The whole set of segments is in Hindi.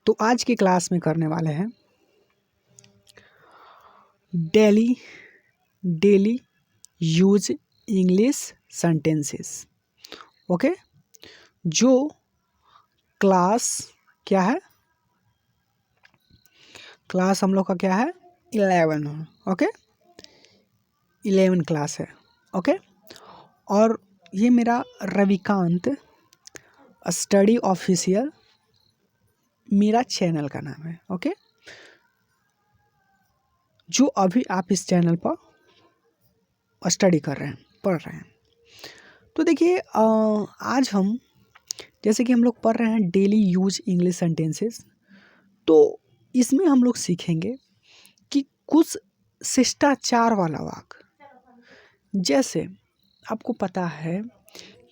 तो आज की क्लास में करने वाले हैं daily daily use English sentences. Okay, जो क्लास क्या है, क्लास हम लोग का क्या है 11। ओके, 11 क्लास है। ओके, और ये मेरा रविकांत स्टडी ऑफिशियल मेरा चैनल का नाम है। ओके, जो अभी आप इस चैनल पर स्टडी कर रहे हैं, पढ़ रहे हैं। तो देखिए, आज हम जैसे कि हम लोग पढ़ रहे हैं डेली यूज इंग्लिश सेंटेंसेस, तो इसमें हम लोग सीखेंगे कि कुछ शिष्टाचार वाला वाक्य। जैसे आपको पता है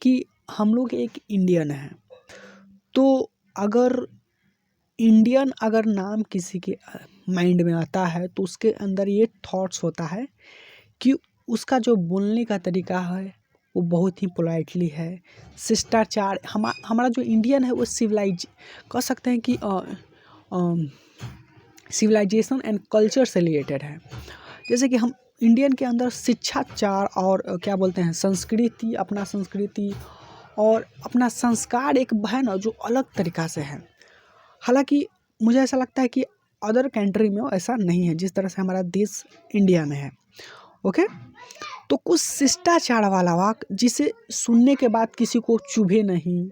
कि हम लोग एक इंडियन हैं, तो अगर इंडियन अगर नाम किसी के माइंड में आता है तो उसके अंदर ये थॉट्स होता है कि उसका जो बोलने का तरीका है वो बहुत ही पोलाइटली है, शिष्टाचार। हमारा जो इंडियन है वो सिविलाइज कह सकते हैं कि सिविलाइजेशन एंड कल्चर से रिलेटेड है। जैसे कि हम इंडियन के अंदर शिक्षाचार और क्या बोलते हैं संस्कृति, अपना संस्कृति और अपना संस्कार एक है ना, जो अलग तरीका से है। हालांकि मुझे ऐसा लगता है कि अदर कंट्री में ऐसा नहीं है जिस तरह से हमारा देश इंडिया में है। ओके, तो कुछ शिष्टाचार वाला वाक्य जिसे सुनने के बाद किसी को चुभे नहीं,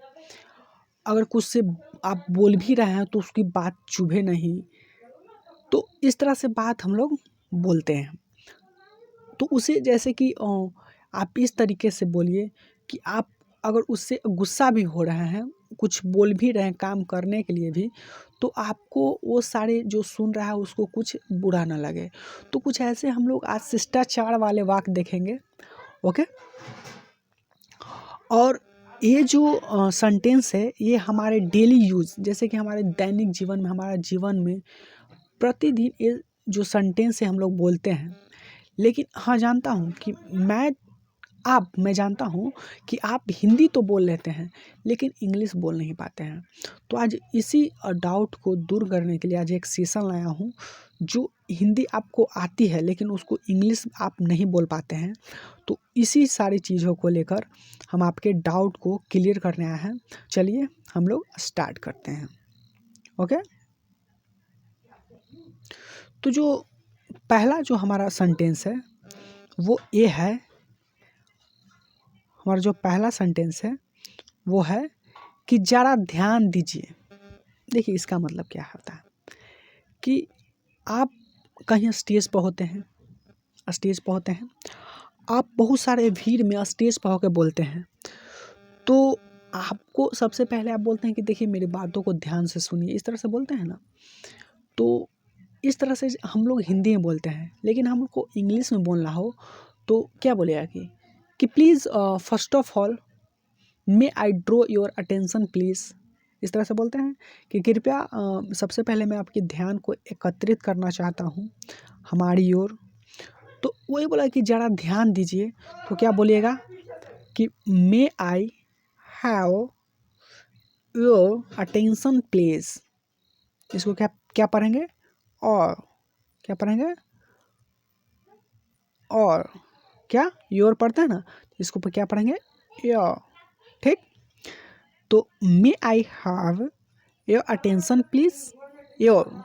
अगर कुछ से आप बोल भी रहे हैं तो उसकी बात चुभे नहीं, तो इस तरह से बात हम लोग बोलते हैं। तो उसे जैसे कि आप इस तरीके से बोलिए कि आप अगर उससे गुस्सा भी हो रहे हैं, कुछ बोल भी रहे हैं काम करने के लिए भी, तो आपको वो सारे जो सुन रहा है उसको कुछ बुरा ना लगे। तो कुछ ऐसे हम लोग आज शिष्टाचार वाले वाक्य देखेंगे। ओके, और ये जो सेंटेंस है ये हमारे डेली यूज, जैसे कि हमारे दैनिक जीवन में, हमारा जीवन में प्रतिदिन ये जो सेंटेंस है हम लोग बोलते हैं। लेकिन हाँ, जानता हूँ कि मैं जानता हूँ कि आप हिंदी तो बोल लेते हैं लेकिन इंग्लिश बोल नहीं पाते हैं। तो आज इसी डाउट को दूर करने के लिए आज एक सेशन लाया हूँ। जो हिंदी आपको आती है लेकिन उसको इंग्लिश आप नहीं बोल पाते हैं, तो इसी सारी चीज़ों को लेकर हम आपके डाउट को क्लियर करने आए हैं। चलिए हम लोग स्टार्ट करते हैं। ओके, तो जो पहला जो हमारा सेंटेंस है वो ये है, हमारा जो पहला सेंटेंस है वो है कि ज़रा ध्यान दीजिए। देखिए इसका मतलब क्या होता है कि आप कहीं स्टेज पर होते हैं, आप बहुत सारे भीड़ में स्टेज पर होकर बोलते हैं, तो आपको सबसे पहले आप बोलते हैं कि देखिए मेरी बातों को ध्यान से सुनिए, इस तरह से बोलते हैं ना। तो इस तरह से हम लोग हिंदी में बोलते हैं, लेकिन हमको इंग्लिश में बोलना हो तो क्या बोलेगा कि please first of all may I draw your attention please. इस तरह से बोलते हैं कि कृपया सबसे पहले मैं आपके ध्यान को एकत्रित करना चाहता हूँ हमारी ओर। तो वही बोला कि ज़रा ध्यान दीजिए, तो क्या बोलिएगा कि may I have your attention please. इसको क्या क्या पढ़ेंगे, और क्या पढ़ेंगे, और क्या योर पढ़ते हैं ना, इसको क्या पढ़ेंगे योर। ठीक, तो may I have your attention please, your,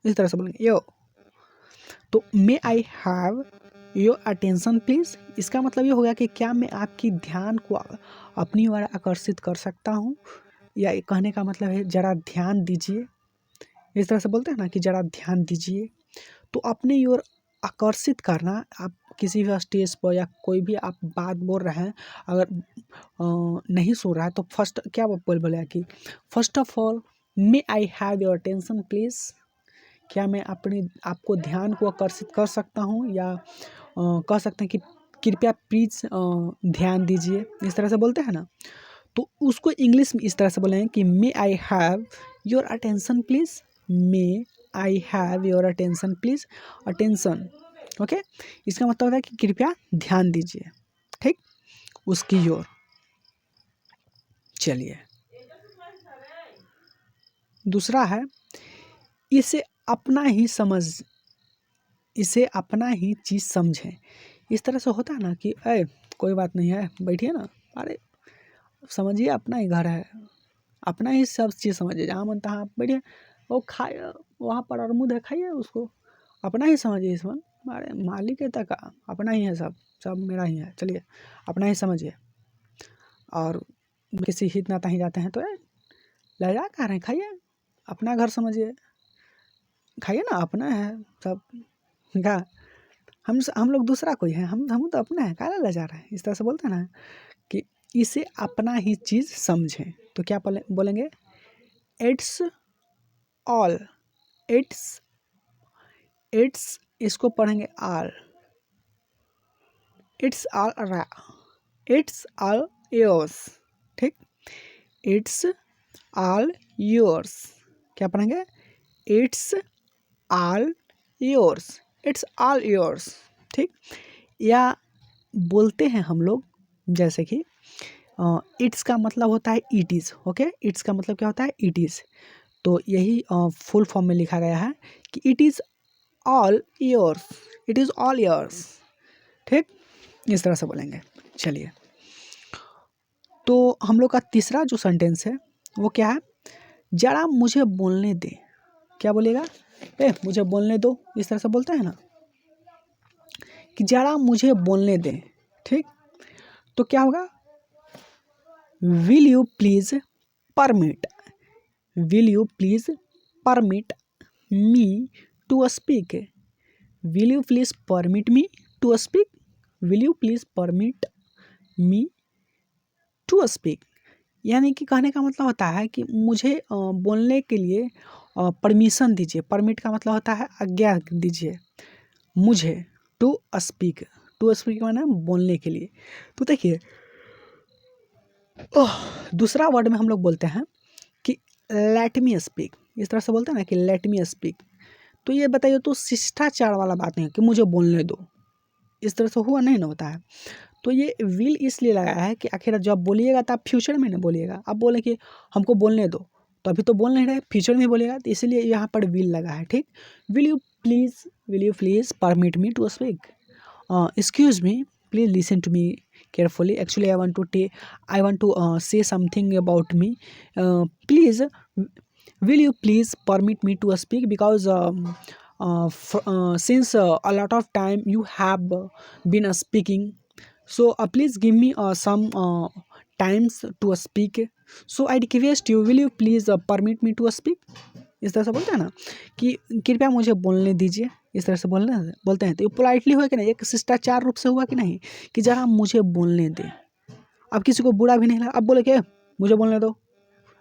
इस तरह से बोलेंगे योर। तो may I have your attention please, इसका मतलब ये हो गया कि क्या मैं आपकी ध्यान को अपनी ओर आकर्षित कर सकता हूँ, या कहने का मतलब है ज़रा ध्यान दीजिए। इस तरह से बोलते हैं ना कि ज़रा ध्यान दीजिए, तो अपने ओर आकर्षित करना। आप किसी भी स्टेज पर या कोई भी आप बात बोल रहे हैं, अगर नहीं सुन रहा है तो फर्स्ट क्या बोलेगा कि first of all may I have your attention please. क्या मैं आपको ध्यान को आकर्षित कर सकता हूँ, या कह सकते हैं कि कृपया प्लीज़ ध्यान दीजिए, इस तरह से बोलते हैं ना। तो उसको इंग्लिश में इस तरह से बोलेंगे कि may I have your attention please, may I have your attention please, attention. Okay, इसका मतलब होता है कि कृपया ध्यान दीजिए, ठीक, उसकी ओर। चलिए दूसरा है इसे अपना ही समझ, इसे अपना ही चीज़ समझें। इस तरह से होता है ना कि अरे कोई बात नहीं है, बैठिए ना, अरे समझिए अपना ही घर है, अपना ही सब चीज़ समझिए, जहाँ मन तहाँ बैठिए, वो खाए वहाँ पर अरमुद है, खाइए उसको, अपना ही समझिए इसमें, अरे मालिक है तक अपना ही है, सब सब मेरा ही है, चलिए अपना ही समझिए। और किसी हित नाता ही जाते हैं तो लजा कह रहे हैं, खाइए अपना घर समझिए, खाइए ना, अपना है सब क्या, हम लोग दूसरा कोई है, हम तो अपना है, काला लजा रहे हैं, इस तरह से बोलते हैं ना कि इसे अपना ही चीज़ समझें। तो क्या बोलेंगे, इट्स ऑल, इट्स इट्स इसको पढ़ेंगे all, it's all, it's all yours, ठीक, इट्स ऑल योर्स, क्या पढ़ेंगे, it's all yours, it's all yours, ठीक। या बोलते हैं हम लोग जैसे कि इट्स का मतलब होता है इट इज़, ओके, इट्स का मतलब क्या होता है, इट इज़। तो यही फुल फॉर्म में लिखा गया है कि it is all yours, it is all yours, ठीक, इस तरह से बोलेंगे। चलिए, तो हम लोग का तीसरा जो सेंटेंस है वो क्या है, जरा मुझे बोलने दे, क्या बोलेगा, मुझे बोलने दो, इस तरह से बोलते हैं ना कि जरा मुझे बोलने दे, ठीक। तो क्या होगा, will you please permit, will you please permit me to speak, will you please permit me to speak, will you please permit me to speak, यानी कि कहने का मतलब होता है कि मुझे बोलने के लिए परमिशन दीजिए, परमिट का मतलब होता है आज्ञा दीजिए मुझे, टू स्पीक, टू स्पीक माने बोलने के लिए। तो देखिए दूसरा वर्ड में हम लोग बोलते हैं कि लेट मी स्पीक, इस तरह से बोलते हैं ना कि लेट मी स्पीक। तो ये बताइए, तो शिष्टाचार वाला बात नहीं है कि मुझे बोलने दो, इस तरह से हुआ नहीं ना होता है। तो ये विल इसलिए लगाया है कि आखिर जब बोलिएगा तो आप फ्यूचर में ना बोलिएगा, आप बोले कि हमको बोलने दो, तो अभी तो बोल नहीं रहे, फ्यूचर में बोलेगा, तो इसलिए यहाँ पर विल लगा है, ठीक। Will you please permit me to speak, excuse me, please listen to me carefully, actually I want to say something about me, please will you please permit me to speak, because since a lot of time you have been speaking, so please give me some times to speak, so I request you, will you please permit me to speak, इस तरह से बोलते हैं ना कि कृपया मुझे बोलने दीजिए, इस तरह से बोलते हैं। तो ये पोलाइटली हुआ कि नहीं, एक शिष्टाचार रूप से हुआ कि नहीं, कि जरा मुझे बोलने दे। अब किसी को बुरा भी नहीं लगा, अब बोले क्या मुझे बोलने दो,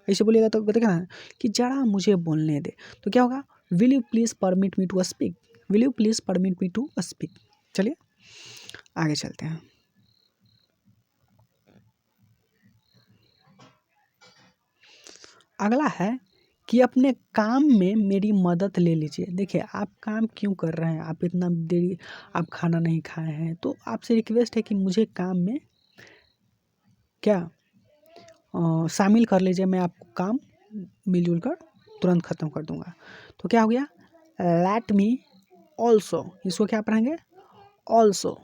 ऐसे बोलिएगा तो देखा ना कि जरा मुझे बोलने दे, तो क्या होगा, will you please permit me to speak, will you please permit me to speak. चलिए आगे चलते हैं। अगला है कि अपने काम में मेरी मदद ले लीजिए। देखिए आप काम क्यों कर रहे हैं, आप इतना देरी आप खाना नहीं खाए हैं, तो आपसे रिक्वेस्ट है कि मुझे काम में क्या शामिल कर लीजिए, मैं आपको काम मिलजुल कर तुरंत ख़त्म कर दूंगा। तो क्या हो गया, लेट मी ऑल्सो, इसको क्या पढ़ेंगे, ऑल्सो,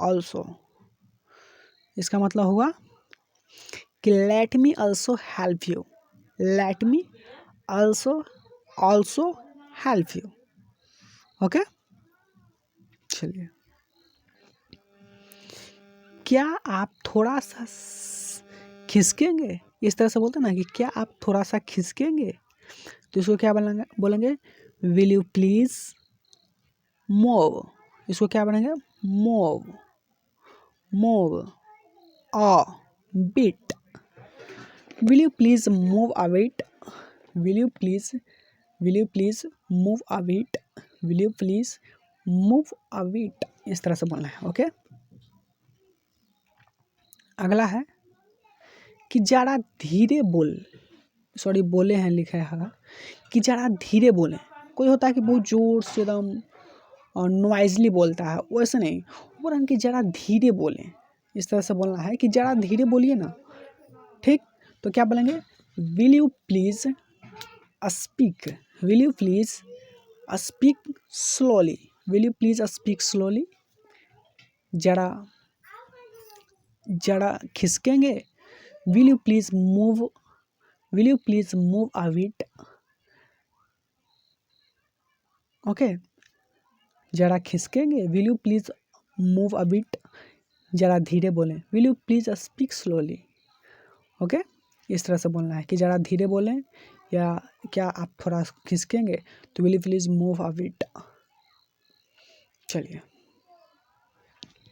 ऑल्सो इसका मतलब हुआ कि let me also help you, let me also help you, okay. चलिए, क्या आप थोड़ा सा खिसकेंगे, इस तरह से बोलते हैं ना कि क्या आप थोड़ा सा खिसकेंगे, तो इसको क्या बोलेंगे, विल यू प्लीज मूव, इसको क्या बोलेंगे, move, move a bit, will you please move a bit, will you please move a bit, will you please move a bit, इस तरह से बोलना है, ओके। अगला है कि ज़रा धीरे बोले हैं, लिखा है कि ज़रा धीरे बोलें। कोई होता है कि बहुत ज़ोर से एकदम नॉइजली बोलता है, वैसे नहीं, बोला कि ज़रा धीरे बोलें, इस तरह से बोलना है कि ज़रा धीरे बोलिए ना, ठीक, तो क्या बोलेंगे, will you please speak, will you please speak slowly, will you please speak slowly, जरा जरा खिसकेंगे, will you please move, will you please move a bit, okay, जरा खिसकेंगे, will you please move a bit, जरा धीरे बोलें, will you please speak slowly, okay, इस तरह से बोलना है कि ज़रा धीरे बोलें या क्या आप थोड़ा खिसकेंगे, तो will you please move a bit. चलिए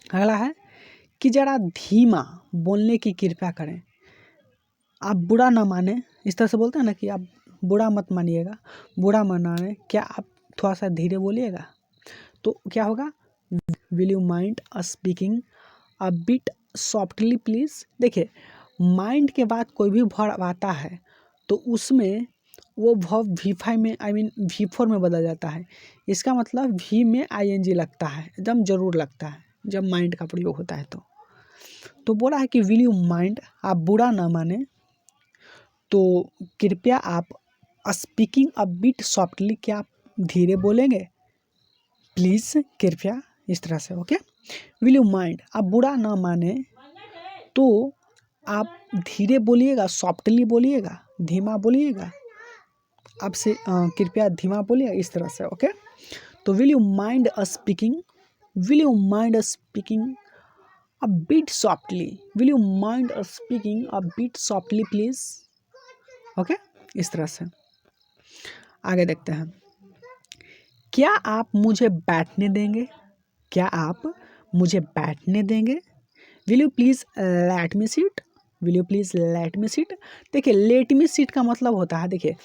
अगला है कि ज़रा धीमा बोलने की कृपया करें, आप बुरा ना माने, इस तरह से बोलते हैं ना कि आप बुरा मत मानिएगा, बुरा मत माने, क्या आप थोड़ा सा धीरे बोलिएगा, तो क्या होगा, will you mind speaking a bit softly please. देखिए माइंड के बाद कोई भी वर्ब आता है तो उसमें वो वर्ब V5 में V4 में बदल जाता है, इसका मतलब V में ING लगता है, एकदम ज़रूर लगता है जब माइंड का प्रयोग होता है। तो बोला है कि विल यू माइंड, आप बुरा ना माने तो कृपया आप स्पीकिंग अ बिट सॉफ्टली, क्या आप धीरे बोलेंगे प्लीज़, कृपया, इस तरह से, ओके। विल यू माइंड, आप बुरा ना माने तो आप धीरे बोलिएगा, सॉफ्टली बोलिएगा, धीमा बोलिएगा, आपसे कृपया धीमा बोलिए, इस तरह से, ओके। तो will you mind speaking, will you mind speaking a bit softly, will you mind speaking a bit softly please, okay, इस तरह से। आगे देखते हैं, क्या आप मुझे बैठने देंगे, क्या आप मुझे बैठने देंगे, will you please let me seat, will you please let me seat. देखिए लेट मी सीट का मतलब होता है, देखिए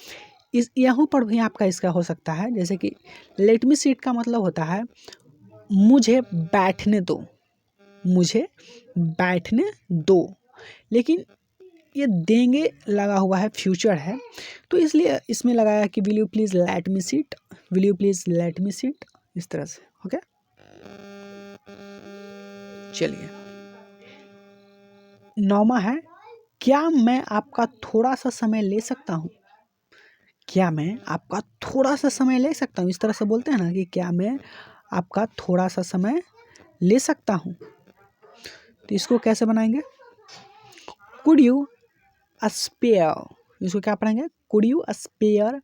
इस यहाँ पर भी आपका इसका हो सकता है, जैसे कि लेट मी सीट का मतलब होता है मुझे बैठने दो, मुझे बैठने दो, लेकिन ये देंगे लगा हुआ है, फ्यूचर है, तो इसलिए इसमें लगाया कि will you please let me seat, will you please let me seat, इस तरह से, ओके। चलिए 9वां है, क्या मैं आपका थोड़ा सा समय ले सकता हूँ, क्या मैं आपका थोड़ा सा समय ले सकता हूँ, इस तरह से बोलते हैं ना कि क्या मैं आपका थोड़ा सा समय ले सकता हूँ, तो इसको कैसे बनाएंगे, कुड यू स्पेयर, इसको क्या पढ़ेंगे, could you spare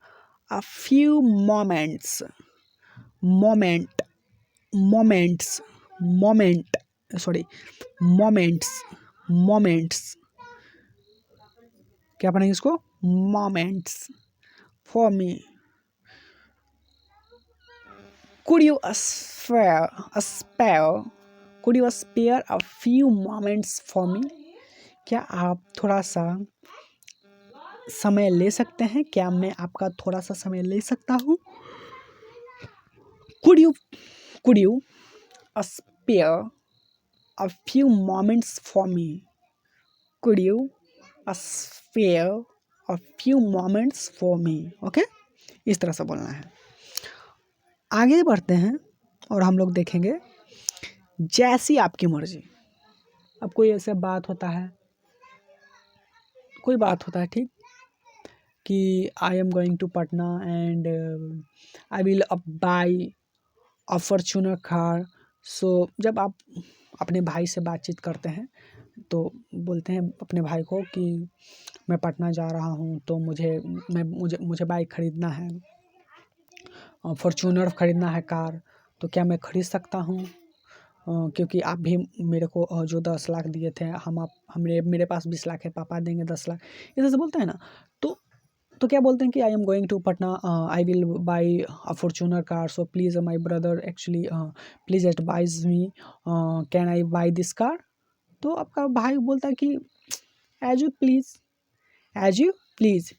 a few moments, moment, moments, moment, sorry moments, moments, क्या पढ़ेंगे इसको, moments for me, could you spare could you spare a few moments for me, क्या आप थोड़ा सा समय ले सकते हैं, क्या मैं आपका थोड़ा सा समय ले सकता हूँ, could you spare a few moments for me, could you spare a few moments for me, okay, इस तरह से बोलना है। आगे बढ़ते हैं और हम लोग देखेंगे जैसी आपकी मर्जी। अब कोई ऐसे बात होता है, कोई बात होता है, ठीक, कि I am going to Patna and I will buy a Fortuner car. सो जब आप अपने भाई से बातचीत करते हैं तो बोलते हैं अपने भाई को कि मैं पटना जा रहा हूँ तो मुझे बाइक खरीदना है, फॉर्च्यूनर खरीदना है कार, तो क्या मैं खरीद सकता हूँ, क्योंकि आप भी मेरे को जो 10 लाख दिए थे, मेरे पास 20 लाख है, पापा देंगे 10 लाख, इधर से बोलते हैं ना। तो क्या बोलते हैं कि I am going to Patna, I will buy a Fortuner car, so please my brother actually please advise me, can I buy this car. तो आपका भाई बोलता है कि as you please, as you please,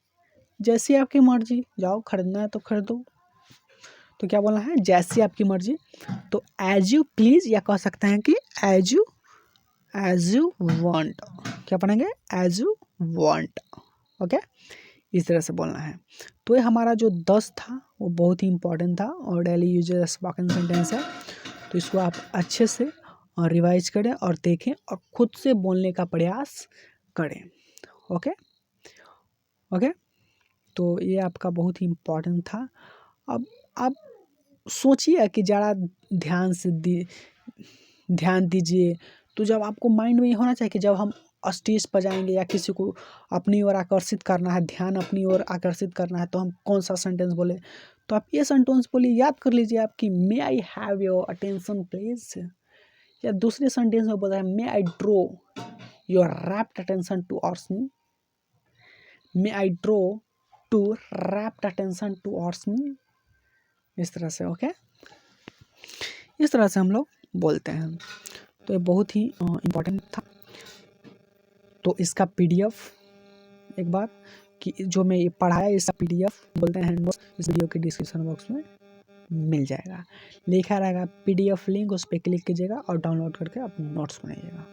जैसी आपकी मर्जी, जाओ खरीदना है तो खरीदो। तो क्या बोलना है, जैसी आपकी मर्जी, तो एज यू प्लीज़, या कह सकते हैं कि एज यू वांट, क्या पढ़ेंगे, एज यू वांट, ओके, इस तरह से बोलना है। तो ये हमारा जो 10 था वो बहुत ही इंपॉर्टेंट था और डेली यूजेस स्पोकन सेंटेंस है, तो इसको आप अच्छे से रिवाइज करें और देखें और खुद से बोलने का प्रयास करें, ओके ओके। तो ये आपका बहुत ही इम्पोर्टेंट था। अब आप सोचिए कि ज़रा ध्यान दीजिए। तो जब आपको माइंड में ये होना चाहिए कि जब हम स्टेज पर जाएंगे या किसी को अपनी ओर आकर्षित करना है, ध्यान अपनी ओर आकर्षित करना है, तो हम कौन सा सेंटेंस बोले। तो आप ये सेंटेंस बोलिए, याद कर लीजिए आपकी, may I have your attention please. या दूसरे सेंटेंस में बोला है, may I draw your rapt attention towards me. May I draw to rapt attention towards me. इस तरह से ओके, इस तरह से हम लोग बोलते हैं। तो ये बहुत ही इम्पोर्टेंट था। तो इसका पीडीएफ एक बार कि जो मैं ये पढ़ाया, इसका पीडीएफ बोलते हैं नोट्स, इस वीडियो के डिस्क्रिप्शन बॉक्स में मिल जाएगा, लिखा रहेगा पीडीएफ लिंक, उस पर क्लिक कीजिएगा और डाउनलोड करके अपने नोट्स बनाइएगा।